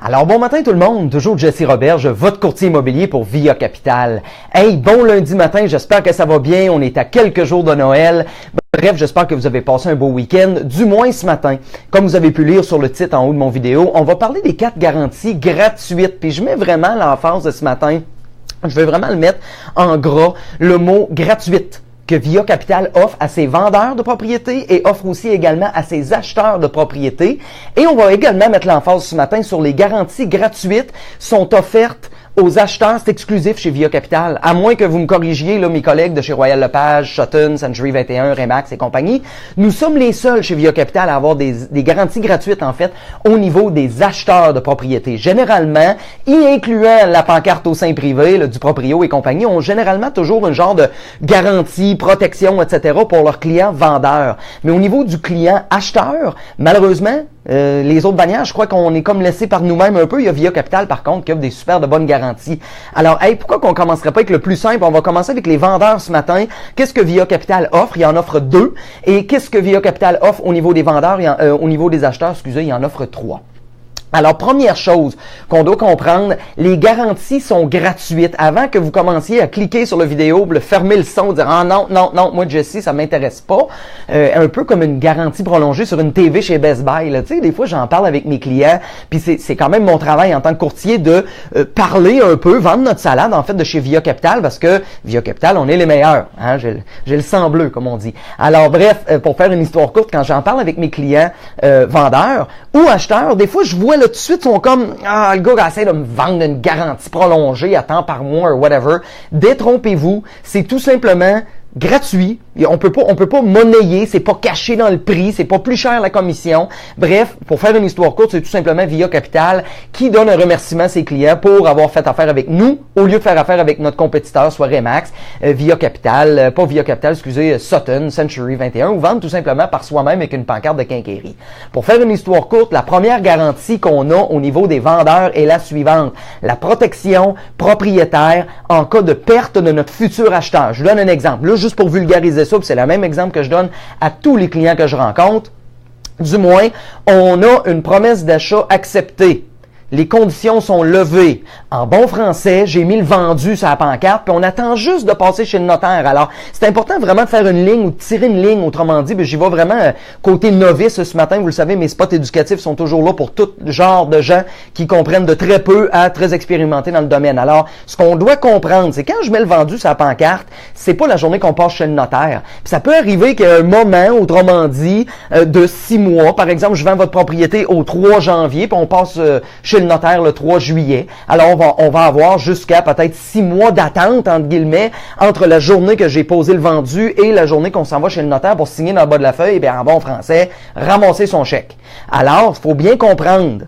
Alors bon matin tout le monde, toujours Jesse Roberge, votre courtier immobilier pour Via Capital. Hey, bon lundi matin, j'espère que ça va bien, on est à quelques jours de Noël. Bref, j'espère que vous avez passé un beau week-end, du moins ce matin. Comme vous avez pu lire sur le titre en haut de mon vidéo, on va parler des 4 garanties gratuites. Puis je mets vraiment l'emphase de ce matin, je vais vraiment le mettre en gras, le mot gratuite, que Via Capital offre à ses vendeurs de propriétés et offre aussi également à ses acheteurs de propriétés. Et on va également mettre l'emphase ce matin sur les garanties gratuites sont offertes aux acheteurs, c'est exclusif chez Via Capital. À moins que vous me corrigiez, là, mes collègues de chez Royal Lepage, Sutton, Century 21, Remax et compagnie, nous sommes les seuls chez Via Capital à avoir des garanties gratuites, en fait, au niveau des acheteurs de propriétés. Généralement, y incluant la pancarte au sein privé, là, du proprio et compagnie, ont généralement toujours un genre de garantie, protection, etc. pour leurs clients vendeurs. Mais au niveau du client acheteur, malheureusement, les autres bannières, je crois qu'on est comme laissé par nous-mêmes un peu. Il y a Via Capital, par contre, qui offre des super de bonnes garanties. Alors, hey, pourquoi qu'on commencerait pas avec le plus simple? On va commencer avec les vendeurs ce matin. Qu'est-ce que Via Capital offre? Il en offre 2. Et qu'est-ce que Via Capital offre au niveau des vendeurs? Au niveau des acheteurs, excusez, il en offre 3. Alors, première chose qu'on doit comprendre, les garanties sont gratuites. Avant que vous commenciez à cliquer sur la vidéo, le fermer le son, dire « Ah non, non, non, moi Jesse, ça m'intéresse pas. Un peu comme une garantie prolongée sur une TV chez Best Buy. Là. Tu sais, des fois, j'en parle avec mes clients, puis c'est quand même mon travail en tant que courtier de parler un peu, vendre notre salade, en fait, de chez Via Capital, parce que Via Capital, on est les meilleurs. Hein? J'ai le sang bleu, comme on dit. Alors, bref, pour faire une histoire courte, quand j'en parle avec mes clients vendeurs ou acheteurs, des fois, je vois tout de suite, sont comme, le gars essaie de me vendre une garantie prolongée à temps par mois ou whatever. Détrompez-vous, c'est tout simplement gratuit. On peut pas monnayer, c'est pas caché dans le prix, c'est pas plus cher la commission. Bref, pour faire une histoire courte, c'est tout simplement Via Capital qui donne un remerciement à ses clients pour avoir fait affaire avec nous au lieu de faire affaire avec notre compétiteur, soit Remax, Via Capital, pas Via Capital, excusez, Sutton, Century 21, ou vendre tout simplement par soi-même avec une pancarte de quincaillerie. Pour faire une histoire courte, la première garantie qu'on a au niveau des vendeurs est la suivante. La protection propriétaire en cas de perte de notre futur acheteur. Je vous donne un exemple. Là, juste pour vulgariser ça, puis c'est le même exemple que je donne à tous les clients que je rencontre. Du moins, on a une promesse d'achat acceptée. Les conditions sont levées. En bon français, j'ai mis le vendu sur la pancarte, puis on attend juste de passer chez le notaire. Alors, c'est important vraiment de faire une ligne ou de tirer une ligne, autrement dit. J'y vais vraiment côté novice ce matin. Vous le savez, mes spots éducatifs sont toujours là pour tout genre de gens qui comprennent de très peu à très expérimentés dans le domaine. Alors, ce qu'on doit comprendre, c'est quand je mets le vendu sur la pancarte, c'est pas la journée qu'on passe chez le notaire. Puis ça peut arriver qu'il y ait un moment, autrement dit, de 6 mois. Par exemple, je vends votre propriété au 3 janvier, puis on passe chez le notaire le 3 juillet. Alors, on va avoir jusqu'à peut-être 6 mois d'attente, entre guillemets, entre la journée que j'ai posé le vendu et la journée qu'on s'en va chez le notaire pour signer dans le bas de la feuille, et bien, en bon français, ramasser son chèque. Alors, il faut bien comprendre,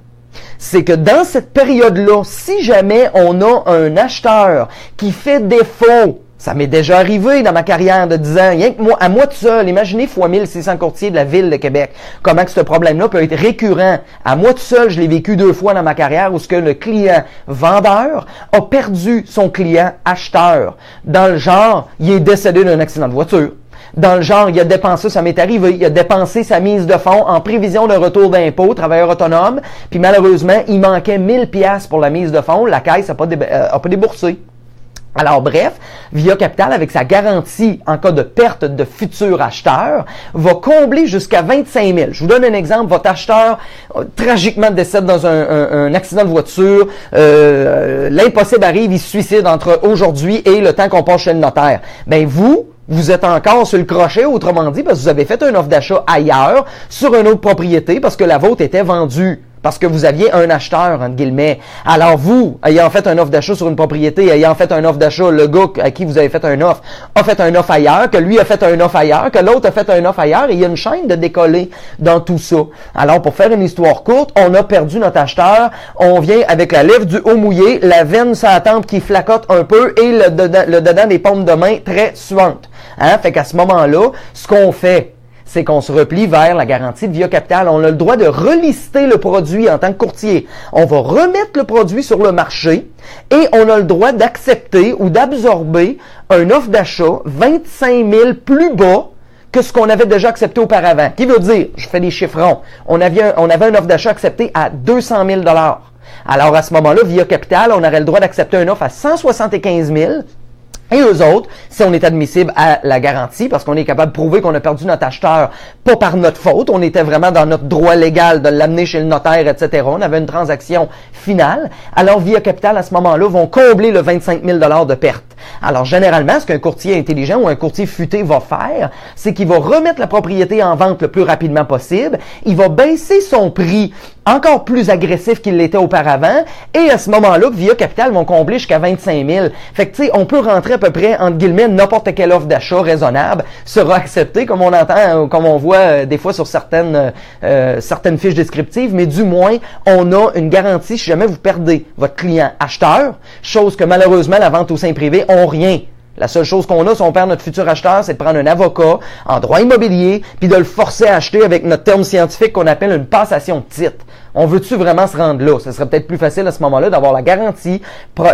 c'est que dans cette période-là, si jamais on a un acheteur qui fait défaut, ça m'est déjà arrivé dans ma carrière de 10 ans, rien que moi, à moi tout seul, imaginez fois 1600 courtiers de la ville de Québec, comment que ce problème-là peut être récurrent. À moi tout seul, je l'ai vécu 2 fois dans ma carrière où ce que le client vendeur a perdu son client acheteur. Dans le genre, il est décédé d'un accident de voiture. Dans le genre, il a dépensé, ça m'est arrivé, il a dépensé sa mise de fonds en prévision de retour d'impôt, travailleur autonome, puis malheureusement, il manquait 1000 piastres pour la mise de fonds, la caisse n'a pas déboursé. Alors bref, Via Capital, avec sa garantie en cas de perte de futur acheteur, va combler jusqu'à 25 000. Je vous donne un exemple. Votre acheteur tragiquement décède dans un accident de voiture. L'impossible arrive, il se suicide entre aujourd'hui et le temps qu'on passe chez le notaire. Ben vous êtes encore sur le crochet, autrement dit, parce que vous avez fait une offre d'achat ailleurs, sur une autre propriété, parce que la vôtre était vendue. Parce que vous aviez un acheteur, entre guillemets. Alors vous, ayant fait un offre d'achat sur une propriété, ayant fait un offre d'achat, le gars à qui vous avez fait un offre a fait un offre ailleurs, que lui a fait un offre ailleurs, que l'autre a fait un offre ailleurs, et il y a une chaîne de décoller dans tout ça. Alors, pour faire une histoire courte, on a perdu notre acheteur, on vient avec la lèvre du haut mouillé, la veine sur la tempe qui flacote un peu, et le dedans des paumes de main très suantes. Hein? Fait qu'à ce moment-là, ce qu'on fait, c'est qu'on se replie vers la garantie de Via Capital. On a le droit de relister le produit en tant que courtier. On va remettre le produit sur le marché et on a le droit d'accepter ou d'absorber une offre d'achat 25 000 plus bas que ce qu'on avait déjà accepté auparavant. Qui veut dire, je fais des chiffrons, on avait une offre d'achat acceptée à 200 000 $. Alors, à ce moment-là, Via Capital, on aurait le droit d'accepter une offre à 175 000. Et eux autres, si on est admissible à la garantie, parce qu'on est capable de prouver qu'on a perdu notre acheteur, pas par notre faute, on était vraiment dans notre droit légal de l'amener chez le notaire, etc. On avait une transaction finale. Alors, Via Capital, à ce moment-là, vont combler le 25 000 de perte. Alors, généralement, ce qu'un courtier intelligent ou un courtier futé va faire, c'est qu'il va remettre la propriété en vente le plus rapidement possible. Il va baisser son prix encore plus agressif qu'il l'était auparavant. Et à ce moment-là, Via Capital vont combler jusqu'à 25 000. Fait que, tu sais, on peut rentrer à peu près, entre guillemets, n'importe quelle offre d'achat raisonnable sera acceptée, comme on entend, comme on voit des fois sur certaines fiches descriptives, mais du moins, on a une garantie si jamais vous perdez votre client acheteur, chose que malheureusement, la vente au sein privé ont rien. La seule chose qu'on a si on perd notre futur acheteur, c'est de prendre un avocat en droit immobilier puis de le forcer à acheter avec notre terme scientifique qu'on appelle une passation de titre. On veut-tu vraiment se rendre là? Ce serait peut-être plus facile à ce moment-là d'avoir la garantie,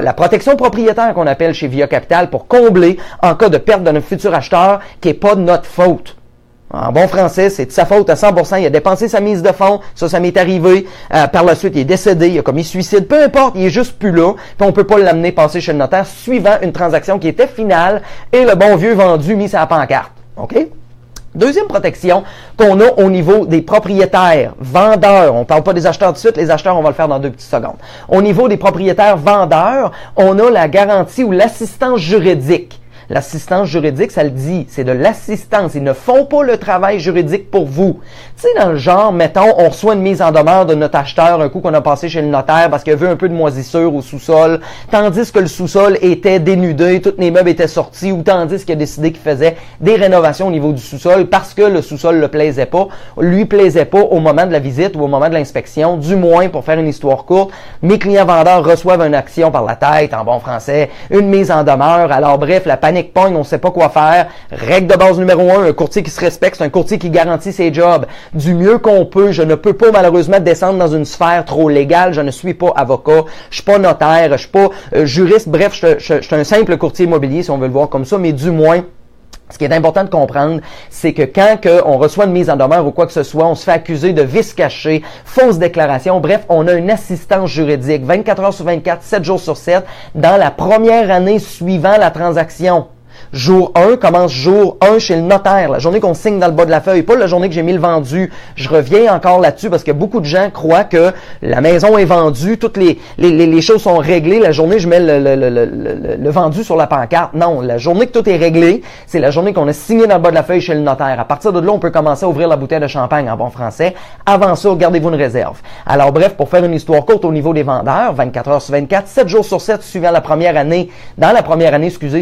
la protection propriétaire qu'on appelle chez Via Capital pour combler en cas de perte de notre futur acheteur qui n'est pas de notre faute. En bon français, c'est de sa faute à 100%. Il a dépensé sa mise de fonds. Ça m'est arrivé. Par la suite, il est décédé. Il a commis suicide. Peu importe, il est juste plus là. Puis on peut pas l'amener passer chez le notaire suivant une transaction qui était finale et le bon vieux vendu mis sur la pancarte. OK? Deuxième protection qu'on a au niveau des propriétaires, vendeurs. On ne parle pas des acheteurs tout de suite. Les acheteurs, on va le faire dans 2 petites secondes. Au niveau des propriétaires vendeurs, on a la garantie ou l'assistance juridique. L'assistance juridique, ça le dit, c'est de l'assistance. Ils ne font pas le travail juridique pour vous. Tu sais, dans le genre, mettons, on reçoit une mise en demeure de notre acheteur un coup qu'on a passé chez le notaire parce qu'il a vu un peu de moisissure au sous-sol, tandis que le sous-sol était dénudé, tous les meubles étaient sortis, ou tandis qu'il a décidé qu'il faisait des rénovations au niveau du sous-sol parce que le sous-sol le plaisait pas, lui plaisait pas au moment de la visite ou au moment de l'inspection. Du moins, pour faire une histoire courte, mes clients vendeurs reçoivent une action par la tête, en bon français, une mise en demeure. Alors bref, la panique pogne, on ne sait pas quoi faire. Règle de base numéro 1, un courtier qui se respecte, c'est un courtier qui garantit ses jobs du mieux qu'on peut. Je ne peux pas malheureusement descendre dans une sphère trop légale. Je ne suis pas avocat, je suis pas notaire, je suis pas juriste. Bref, je suis un simple courtier immobilier si on veut le voir comme ça, mais du moins, ce qui est important de comprendre, c'est que quand on reçoit une mise en demeure ou quoi que ce soit, on se fait accuser de vice caché, fausse déclaration. Bref, on a une assistance juridique 24 heures sur 24, 7 jours sur 7 dans la première année suivant la transaction. Jour 1 commence jour 1 chez le notaire, la journée qu'on signe dans le bas de la feuille, pas la journée que j'ai mis le vendu. Je reviens encore là-dessus parce que beaucoup de gens croient que la maison est vendue, toutes les choses sont réglées. La journée, je mets le vendu sur la pancarte. Non, la journée que tout est réglé, c'est la journée qu'on a signé dans le bas de la feuille chez le notaire. À partir de là, on peut commencer à ouvrir la bouteille de champagne en bon français. Avant ça, gardez-vous une réserve. Alors bref, pour faire une histoire courte au niveau des vendeurs, 24 heures sur 24, 7 jours sur 7 suivant la première année,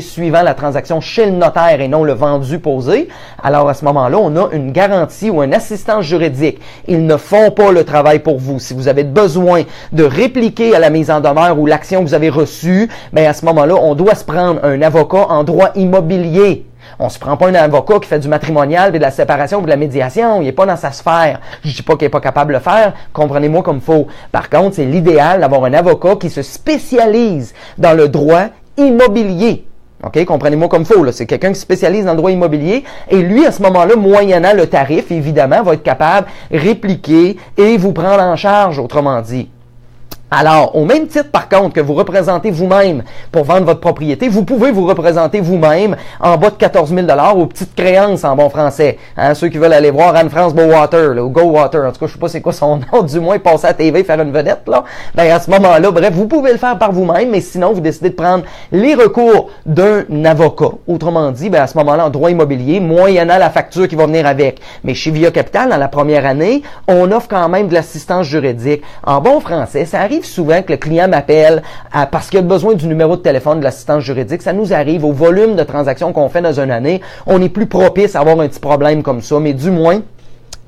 suivant la transaction chez le notaire et non le vendu posé, alors à ce moment-là, on a une garantie ou une assistance juridique. Ils ne font pas le travail pour vous. Si vous avez besoin de répliquer à la mise en demeure ou l'action que vous avez reçue, bien à ce moment-là, on doit se prendre un avocat en droit immobilier. On se prend pas un avocat qui fait du matrimonial, puis de la séparation, puis de la médiation. Il n'est pas dans sa sphère. Je dis pas qu'il n'est pas capable de le faire. Comprenez-moi comme faut. Par contre, c'est l'idéal d'avoir un avocat qui se spécialise dans le droit immobilier. OK, comprenez-moi comme faut, là. C'est quelqu'un qui se spécialise dans le droit immobilier et lui, à ce moment-là, moyennant le tarif, évidemment, va être capable de répliquer et vous prendre en charge, autrement dit. Alors, au même titre, par contre, que vous représentez vous-même pour vendre votre propriété, vous pouvez vous représenter vous-même en bas de 14 000 $ aux petites créances en bon français. Hein, ceux qui veulent aller voir Anne-France Bowater, là, ou Gowater, en tout cas, je sais pas c'est quoi son nom, du moins passer à la TV, faire une vedette, là. Ben, à ce moment-là, bref, vous pouvez le faire par vous-même, mais sinon, vous décidez de prendre les recours d'un avocat. Autrement dit, ben, à ce moment-là, en droit immobilier, moyennant la facture qui va venir avec. Mais chez Via Capital, dans la première année, on offre quand même de l'assistance juridique. En bon français, ça arrive souvent que le client m'appelle parce qu'il a besoin du numéro de téléphone de l'assistance juridique. Ça nous arrive au volume de transactions qu'on fait dans une année. On est plus propice à avoir un petit problème comme ça, mais du moins,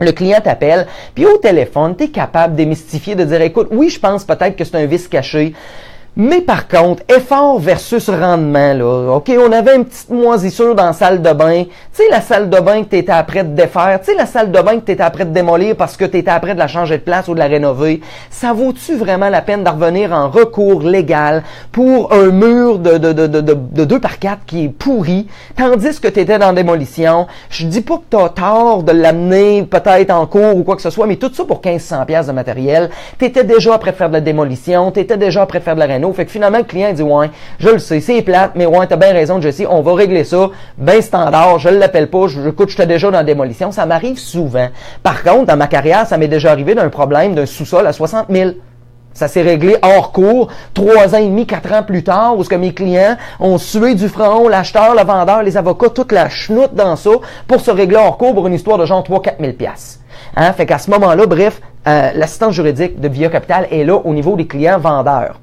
le client t'appelle, puis au téléphone, tu es capable de démystifier, de dire, écoute, oui, je pense peut-être que c'est un vice caché. Mais par contre, effort versus rendement, là. OK, on avait une petite moisissure dans la salle de bain. Tu sais, la salle de bain que tu étais après de défaire. Tu sais, la salle de bain que tu étais après de démolir parce que tu étais après de la changer de place ou de la rénover. Ça vaut-tu vraiment la peine de revenir en recours légal pour un mur de 2 par 4 qui est pourri, tandis que tu étais dans démolition? Je dis pas que tu as tort de l'amener peut-être en cours ou quoi que ce soit, mais tout ça pour 1500$ de matériel. Tu étais déjà prêt de faire de la démolition, tu étais déjà prêt de faire de la réno. Fait que finalement, le client dit « Ouais, je le sais, c'est plate, mais ouais, t'as bien raison, Jesse, on va régler ça, ben standard, je l'appelle pas, écoute, j'étais déjà dans la démolition. » Ça m'arrive souvent. Par contre, dans ma carrière, ça m'est déjà arrivé d'un problème d'un sous-sol à 60 000. Ça s'est réglé hors cours, 3 ans et demi, 4 ans plus tard, où ce que mes clients ont sué du front, l'acheteur, le vendeur, les avocats, toute la chenoute dans ça, pour se régler hors cours pour une histoire de genre 3-4 000 $. Hein? Fait qu'à ce moment-là, bref, l'assistance juridique de Via Capital est là au niveau des clients vendeurs.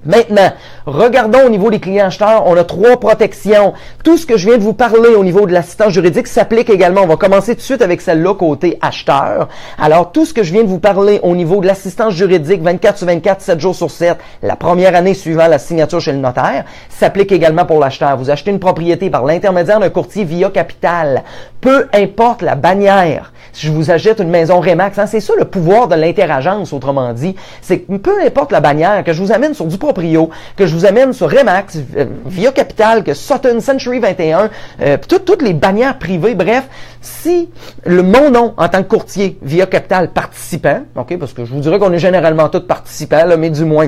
Maintenant, regardons au niveau des clients acheteurs, on a 3 protections. Tout ce que je viens de vous parler au niveau de l'assistance juridique s'applique également. On va commencer tout de suite avec celle-là côté acheteur. Alors, tout ce que je viens de vous parler au niveau de l'assistance juridique 24 sur 24, 7 jours sur 7, la première année suivant la signature chez le notaire, s'applique également pour l'acheteur. Vous achetez une propriété par l'intermédiaire d'un courtier Via Capital. Peu importe la bannière. Si je vous achète une maison Remax, hein, c'est ça le pouvoir de l'interagence, autrement dit. C'est que peu importe la bannière, que je vous amène sur du proprio, que je vous amène sur Remax, Via Capital, que Sutton, Century 21, toutes les bannières privées, bref, si mon nom en tant que courtier Via Capital participant, ok, parce que je vous dirais qu'on est généralement tous participants, là, mais du moins,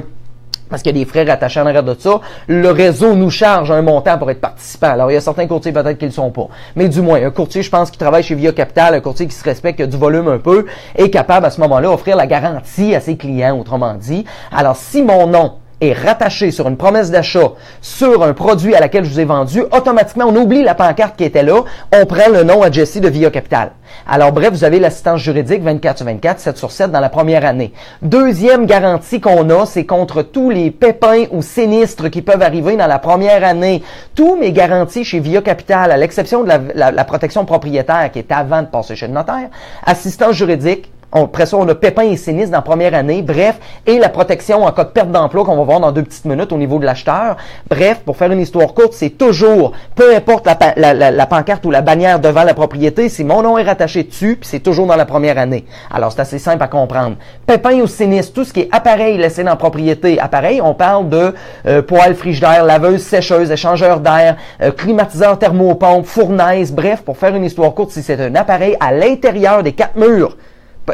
parce qu'il y a des frais rattachés en arrière de ça, le réseau nous charge un montant pour être participant. Alors, il y a certains courtiers peut-être qui ne le sont pas. Mais du moins, un courtier, je pense, qui travaille chez Via Capital, un courtier qui se respecte, qui a du volume un peu, est capable à ce moment-là d'offrir la garantie à ses clients, autrement dit. Alors, si mon nom est rattaché sur une promesse d'achat sur un produit à laquelle je vous ai vendu, automatiquement, on oublie la pancarte qui était là, on prend le nom à Jesse de Via Capital. Alors bref, vous avez l'assistance juridique 24 sur 24, 7 sur 7 dans la première année. Deuxième garantie qu'on a, c'est contre tous les pépins ou sinistres qui peuvent arriver dans la première année. Tous mes garanties chez Via Capital, à l'exception de la protection propriétaire qui est avant de passer chez le notaire, assistance juridique, après ça, on a pépins et sinistres dans la première année, bref, et la protection en cas de perte d'emploi qu'on va voir dans 2 petites minutes au niveau de l'acheteur. Bref, pour faire une histoire courte, c'est toujours, peu importe la pancarte ou la bannière devant la propriété, si mon nom est rattaché dessus, puis c'est toujours dans la première année. Alors, c'est assez simple à comprendre. Pépins ou sinistres, tout ce qui est appareil laissé dans la propriété. Appareil, on parle de poêle, frigidaire, laveuse, sécheuse, échangeur d'air, climatiseur, thermopompe, fournaise, bref, pour faire une histoire courte, si c'est un appareil à l'intérieur des 4 murs,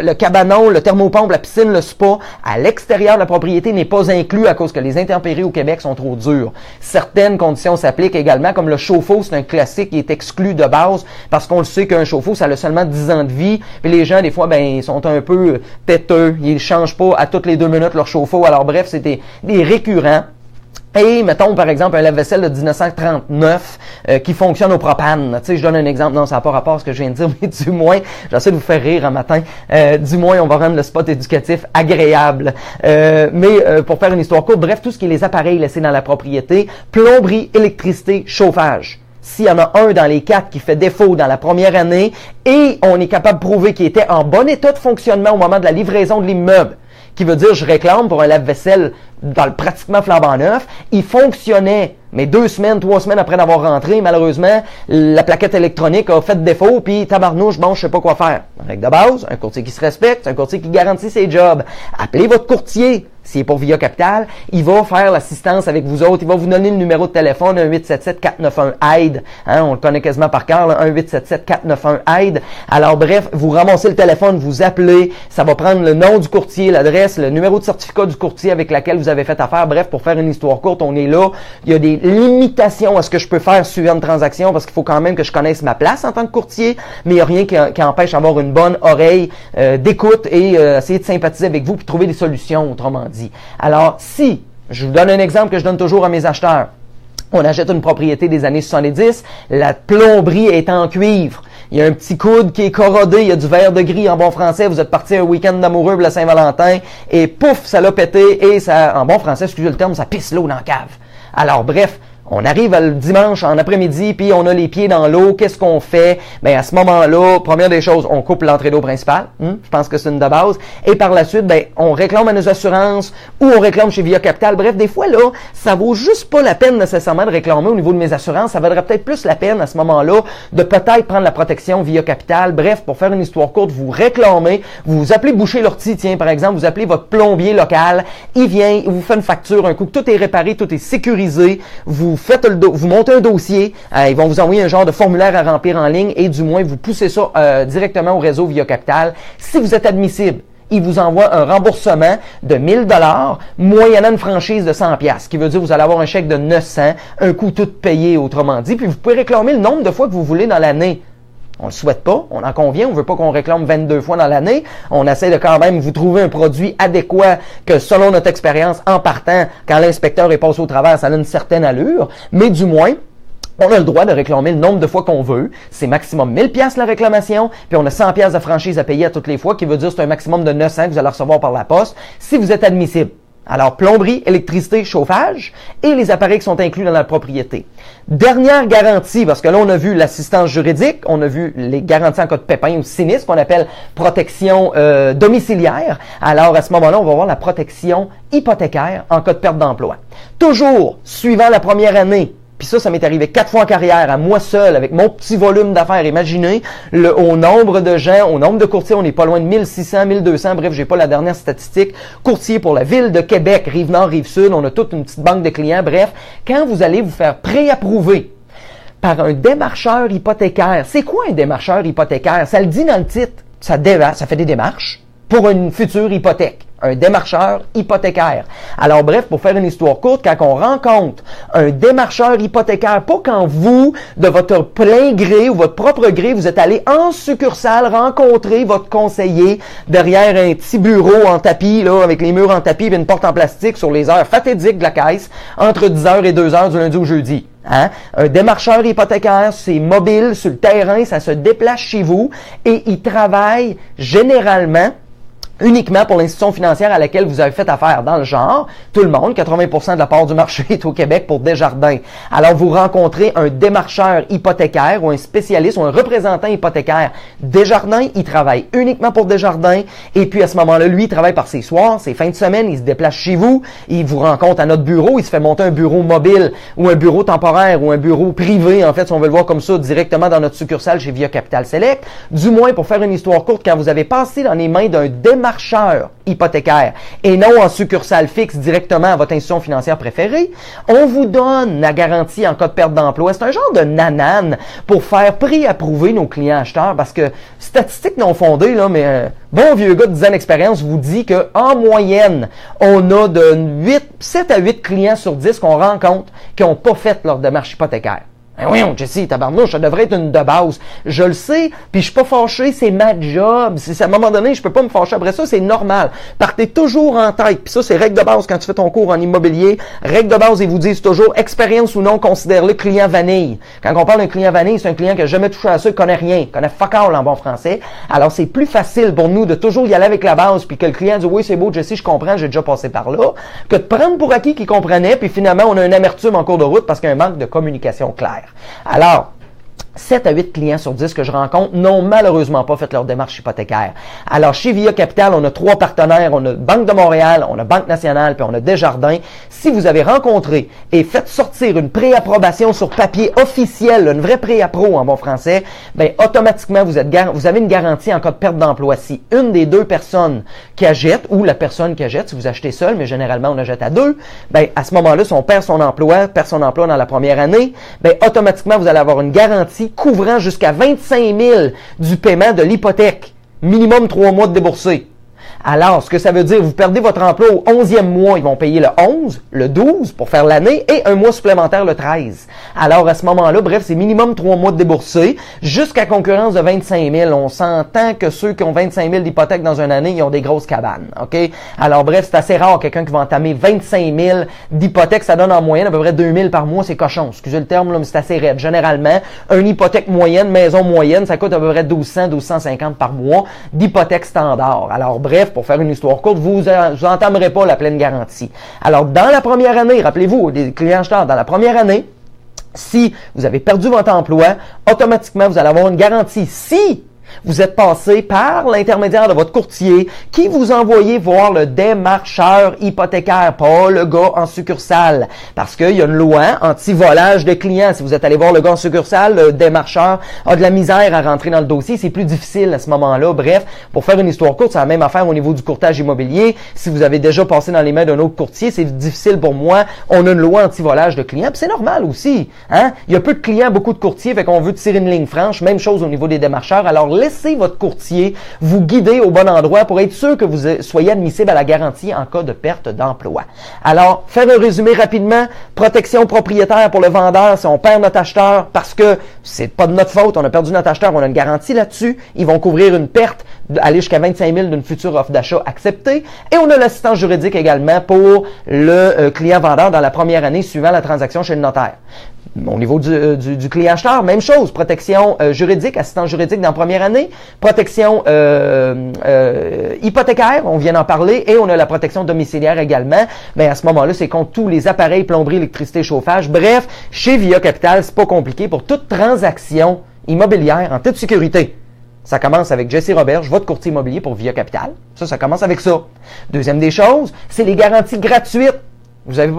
le cabanon, le thermopompe, la piscine, le spa, à l'extérieur de la propriété n'est pas inclus à cause que les intempéries au Québec sont trop dures. Certaines conditions s'appliquent également, comme le chauffe-eau, c'est un classique qui est exclu de base parce qu'on le sait qu'un chauffe-eau, ça a seulement 10 ans de vie. Puis les gens, des fois, ils sont un peu têteux. Ils ne changent pas à toutes les 2 minutes leur chauffe-eau. Alors bref, c'est des récurrents. Et mettons par exemple un lave-vaisselle de 1939 qui fonctionne au propane. Tu sais, je donne un exemple, non, ça n'a pas rapport à ce que je viens de dire, mais du moins, j'essaie de vous faire rire un matin. Du moins, on va rendre le spot éducatif agréable. Mais pour faire une histoire courte, bref, tout ce qui est les appareils laissés dans la propriété, plomberie, électricité, chauffage. S'il y en a un dans les 4 qui fait défaut dans la première année et on est capable de prouver qu'il était en bon état de fonctionnement au moment de la livraison de l'immeuble, qui veut dire je réclame pour un lave-vaisselle dans le pratiquement flambant neuf, il fonctionnait, mais 2 semaines, 3 semaines après d'avoir rentré, malheureusement, la plaquette électronique a fait défaut, puis tabarnouche, bon, je sais pas quoi faire. Règle de base, un courtier qui se respecte, un courtier qui garantit ses jobs. Appelez votre courtier. S'il est pour Via Capital, il va faire l'assistance avec vous autres. Il va vous donner le numéro de téléphone, 1-877-491-AIDE. Hein, on le connaît quasiment par cœur, 1-877-491-AIDE. Alors bref, vous ramassez le téléphone, vous appelez. Ça va prendre le nom du courtier, l'adresse, le numéro de certificat du courtier avec lequel vous avez fait affaire. Bref, pour faire une histoire courte, on est là. Il y a des limitations à ce que je peux faire suivant une transaction parce qu'il faut quand même que je connaisse ma place en tant que courtier, mais il n'y a rien qui empêche d'avoir une bonne oreille d'écoute et essayer de sympathiser avec vous puis trouver des solutions, autrement dit. Alors, si, je vous donne un exemple que je donne toujours à mes acheteurs, on achète une propriété des années 70, la plomberie est en cuivre. Il y a un petit coude qui est corrodé, il y a du verre de gris en bon français, vous êtes parti un week-end d'amoureux pour la Saint-Valentin, et pouf, ça l'a pété, et ça, en bon français, excusez le terme, ça pisse l'eau dans la cave. Alors bref, On arrive le dimanche en après-midi, puis on a les pieds dans l'eau. Qu'est-ce qu'on fait? Ben à ce moment-là, première des choses, on coupe l'entrée d'eau principale. Je pense que c'est une de base. Et par la suite, ben on réclame à nos assurances ou on réclame chez Via Capital. Bref, des fois là, ça vaut juste pas la peine nécessairement de réclamer au niveau de mes assurances. Ça vaudrait peut-être plus la peine à ce moment-là de peut-être prendre la protection Via Capital. Bref, pour faire une histoire courte, vous réclamez, vous appelez Boucher Lortie, tiens par exemple, vous appelez votre plombier local, il vient, il vous fait une facture, un coup que tout est réparé, tout est sécurisé, vous montez un dossier, ils vont vous envoyer un genre de formulaire à remplir en ligne et du moins vous poussez ça directement au réseau Via Capital. Si vous êtes admissible, il vous envoie un remboursement de 1000 $, moyennant une franchise de 100 $, ce qui veut dire que vous allez avoir un chèque de 900, un coût tout payé autrement dit, puis vous pouvez réclamer le nombre de fois que vous voulez dans l'année. On le souhaite pas, on en convient, on veut pas qu'on réclame 22 fois dans l'année. On essaie de quand même vous trouver un produit adéquat que selon notre expérience en partant, quand l'inspecteur est passé au travers, ça a une certaine allure, mais du moins, on a le droit de réclamer le nombre de fois qu'on veut. C'est maximum 1000 $ la réclamation, puis on a 100 $ de franchise à payer à toutes les fois, qui veut dire que c'est un maximum de 900 que vous allez recevoir par la poste si vous êtes admissible. Alors, plomberie, électricité, chauffage et les appareils qui sont inclus dans la propriété. Dernière garantie, parce que là, on a vu l'assistance juridique, on a vu les garanties en cas de pépin ou sinistre, qu'on appelle protection domiciliaire. Alors, à ce moment-là, on va voir la protection hypothécaire en cas de perte d'emploi. Toujours, suivant la première année, puis ça m'est arrivé 4 fois en carrière, à moi seul, avec mon petit volume d'affaires. Imaginez, au nombre de gens, au nombre de courtiers, on n'est pas loin de 1600, 1200, bref, j'ai pas la dernière statistique. Courtier pour la ville de Québec, Rive-Nord, Rive-Sud, on a toute une petite banque de clients. Bref, quand vous allez vous faire préapprouver par un démarcheur hypothécaire, c'est quoi un démarcheur hypothécaire? Ça le dit dans le titre, ça fait des démarches pour une future hypothèque. Un démarcheur hypothécaire. Alors bref, pour faire une histoire courte, quand on rencontre un démarcheur hypothécaire, pas quand vous, de votre plein gré ou votre propre gré, vous êtes allé en succursale rencontrer votre conseiller derrière un petit bureau en tapis, là, avec les murs en tapis et une porte en plastique sur les heures fatidiques de la caisse, entre 10h et 2h du lundi au jeudi. Hein? Un démarcheur hypothécaire, c'est mobile sur le terrain, ça se déplace chez vous et il travaille généralement uniquement pour l'institution financière à laquelle vous avez fait affaire. Dans le genre, tout le monde, 80% de la part du marché est au Québec pour Desjardins. Alors, vous rencontrez un démarcheur hypothécaire ou un spécialiste ou un représentant hypothécaire. Desjardins, il travaille uniquement pour Desjardins. Et puis, à ce moment-là, lui, il travaille par ses soirs, ses fins de semaine, il se déplace chez vous, il vous rencontre à notre bureau, il se fait monter un bureau mobile ou un bureau temporaire ou un bureau privé, en fait, si on veut le voir comme ça, directement dans notre succursale chez Via Capital Select. Du moins, pour faire une histoire courte, quand vous avez passé dans les mains d'un démarcheur hypothécaire et non en succursale fixe directement à votre institution financière préférée, on vous donne la garantie en cas de perte d'emploi. C'est un genre de nanane pour faire préapprouver nos clients acheteurs parce que, statistiques non fondées, là, mais bon vieux gars de 10 ans d'expérience vous dit qu'en moyenne, on a de 7 à 8 clients sur 10 qu'on rencontre qui n'ont pas fait leur démarche hypothécaire. Ben voyons, Jesse, tabarnouche, ça devrait être une de base. Je le sais, puis je suis pas fâché, c'est ma job. À un moment donné, je peux pas me fâcher après ça, c'est normal. Partez toujours en tête, puis ça, c'est règle de base quand tu fais ton cours en immobilier. Règle de base, ils vous disent toujours, expérience ou non, considère-le client vanille. Quand on parle d'un client vanille, c'est un client qui a jamais touché à ça, il connaît rien, connaît fuck all en bon français. Alors, c'est plus facile pour nous de toujours y aller avec la base, puis que le client dit, oui, c'est beau, Jesse, je comprends, j'ai déjà passé par là, que de prendre pour acquis qu'il comprenait, puis finalement, on a une amertume en cours de route parce qu'il y a un manque de communication claire. Alors, 7 à 8 clients sur 10 que je rencontre n'ont malheureusement pas fait leur démarche hypothécaire. Alors, chez Via Capital, on a 3 partenaires. On a Banque de Montréal, on a Banque Nationale, puis on a Desjardins. Si vous avez rencontré et fait sortir une préapprobation sur papier officielle, une vraie préappro en bon français, ben automatiquement, vous avez une garantie en cas de perte d'emploi. Si une des deux personnes qui achètent, ou la personne qui achète, si vous achetez seul, mais généralement on achète à deux, ben à ce moment-là, si on perd son emploi dans la première année, ben automatiquement, vous allez avoir une garantie couvrant jusqu'à 25 000 du paiement de l'hypothèque. Minimum 3 mois de déboursé. Alors, ce que ça veut dire, vous perdez votre emploi au 11e mois, ils vont payer le 11, le 12 pour faire l'année et un mois supplémentaire le 13. Alors, à ce moment-là, bref, c'est minimum 3 mois de déboursé jusqu'à concurrence de 25 000. On s'entend que ceux qui ont 25 000 d'hypothèque dans une année, ils ont des grosses cabanes, OK? Alors, bref, c'est assez rare quelqu'un qui va entamer 25 000 d'hypothèque. Ça donne en moyenne à peu près 2 000 par mois, c'est cochon. Excusez le terme, là, mais c'est assez raide. Généralement, une hypothèque moyenne, maison moyenne, ça coûte à peu près 1200, 1250 par mois d'hypothèque standard. Alors, bref, pour faire une histoire courte, vous entamerez pas la pleine garantie. Alors, dans la première année, rappelez-vous, des clients acheteurs, dans la première année, Si vous avez perdu votre emploi, automatiquement, vous allez avoir une garantie. Si vous êtes passé par l'intermédiaire de votre courtier qui vous envoyait voir le démarcheur hypothécaire, pas le gars en succursale. Parce qu'il y a une loi anti-volage de clients. Si vous êtes allé voir le gars en succursale, le démarcheur a de la misère à rentrer dans le dossier. C'est plus difficile à ce moment-là. Bref, pour faire une histoire courte, c'est la même affaire au niveau du courtage immobilier. Si vous avez déjà passé dans les mains d'un autre courtier, c'est difficile pour moi. On a une loi anti-volage de clients. Puis c'est normal aussi. Hein? Il y a peu de clients, beaucoup de courtiers. Fait qu'on veut tirer une ligne franche. Même chose au niveau des démarcheurs. Alors, laissez votre courtier vous guider au bon endroit pour être sûr que vous soyez admissible à la garantie en cas de perte d'emploi. Alors, faire un résumé rapidement. Protection propriétaire pour le vendeur si on perd notre acheteur parce que c'est pas de notre faute, on a perdu notre acheteur, on a une garantie là-dessus. Ils vont couvrir une perte, aller jusqu'à 25 000 d'une future offre d'achat acceptée. Et on a l'assistance juridique également pour le client vendeur dans la première année suivant la transaction chez le notaire. Au niveau du client acheteur, même chose, protection juridique, assistance juridique dans la première année, protection hypothécaire, on vient d'en parler, et on a la protection domiciliaire également. Mais à ce moment-là, c'est contre tous les appareils, plomberie, électricité, chauffage. Bref, chez Via Capital, c'est pas compliqué pour toute transaction immobilière en toute sécurité. Ça commence avec Jesse Roberge, votre courtier immobilier pour Via Capital. Ça commence avec ça. Deuxième des choses, c'est les garanties gratuites. Vous n'avez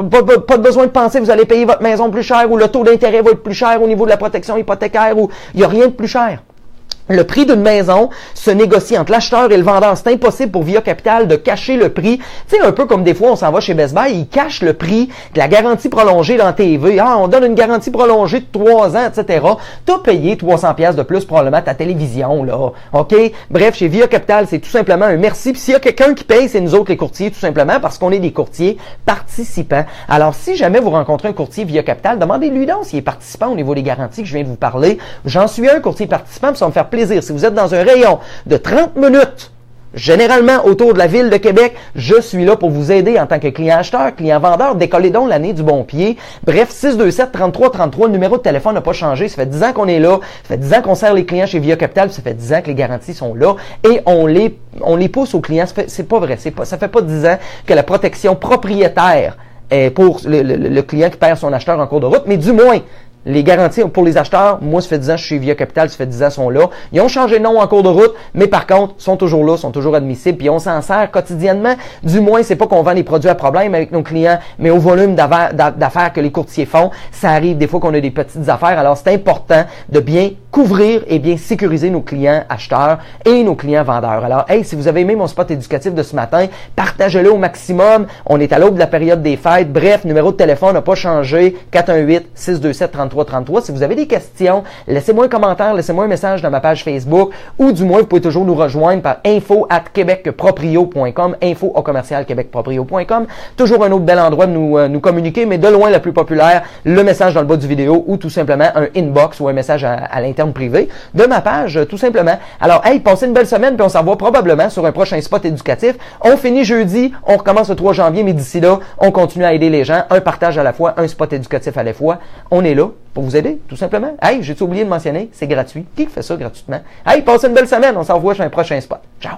pas besoin de penser que vous allez payer votre maison plus cher ou le taux d'intérêt va être plus cher au niveau de la protection hypothécaire ou il n'y a rien de plus cher. Le prix d'une maison se négocie entre l'acheteur et le vendeur. C'est impossible pour Via Capital de cacher le prix. Tu sais, un peu comme des fois, on s'en va chez Best Buy, ils cachent le prix de la garantie prolongée dans TV. Ah, on donne une garantie prolongée de 3 ans, etc. Tu as payé 300$ de plus probablement ta télévision, là. OK? Bref, chez Via Capital, c'est tout simplement un merci. Puis s'il y a quelqu'un qui paye, c'est nous autres les courtiers, tout simplement, parce qu'on est des courtiers participants. Alors, si jamais vous rencontrez un courtier Via Capital, demandez-lui donc s'il est participant au niveau des garanties que je viens de vous parler. J'en suis un courtier participant, puis ça va me faire plaisir. Si vous êtes dans un rayon de 30 minutes, généralement autour de la ville de Québec, je suis là pour vous aider en tant que client acheteur, client vendeur. Décollez donc l'année du bon pied. Bref, 627-3333, le numéro de téléphone n'a pas changé. Ça fait 10 ans qu'on est là. Ça fait 10 ans qu'on sert les clients chez Via Capital. Ça fait 10 ans que les garanties sont là. Et on les pousse aux clients. C'est pas vrai. Ça fait pas 10 ans que la protection propriétaire est pour le client qui perd son acheteur en cours de route. Mais du moins, les garanties pour les acheteurs, moi, ça fait 10 ans que je suis Via Capital, ça fait 10 ans qu'ils sont là. Ils ont changé de nom en cours de route, mais par contre, sont toujours là, sont toujours admissibles, puis on s'en sert quotidiennement. Du moins, c'est pas qu'on vend des produits à problème avec nos clients, mais au volume d'affaires que les courtiers font, ça arrive des fois qu'on a des petites affaires. Alors, c'est important de bien couvrir et bien sécuriser nos clients acheteurs et nos clients vendeurs. Alors, hey, si vous avez aimé mon spot éducatif de ce matin, partagez-le au maximum. On est à l'aube de la période des fêtes. Bref, numéro de téléphone n'a pas changé. 418-627-3333. Si vous avez des questions, laissez-moi un commentaire, laissez-moi un message dans ma page Facebook ou du moins, vous pouvez toujours nous rejoindre par info@quebecproprio.com, info@quebecproprio.com. Toujours un autre bel endroit de nous communiquer, mais de loin la plus populaire, le message dans le bas du vidéo ou tout simplement un inbox ou un message à l'interne privé de ma page, tout simplement. Alors, hey, passez une belle semaine, puis on s'en revoit probablement sur un prochain spot éducatif. On finit jeudi, on recommence le 3 janvier, mais d'ici là, on continue à aider les gens, un partage à la fois, un spot éducatif à la fois. On est là pour vous aider, tout simplement. Hey, j'ai oublié de mentionner, c'est gratuit. Qui fait ça gratuitement? Hey, passez une belle semaine, on s'en revoit sur un prochain spot. Ciao!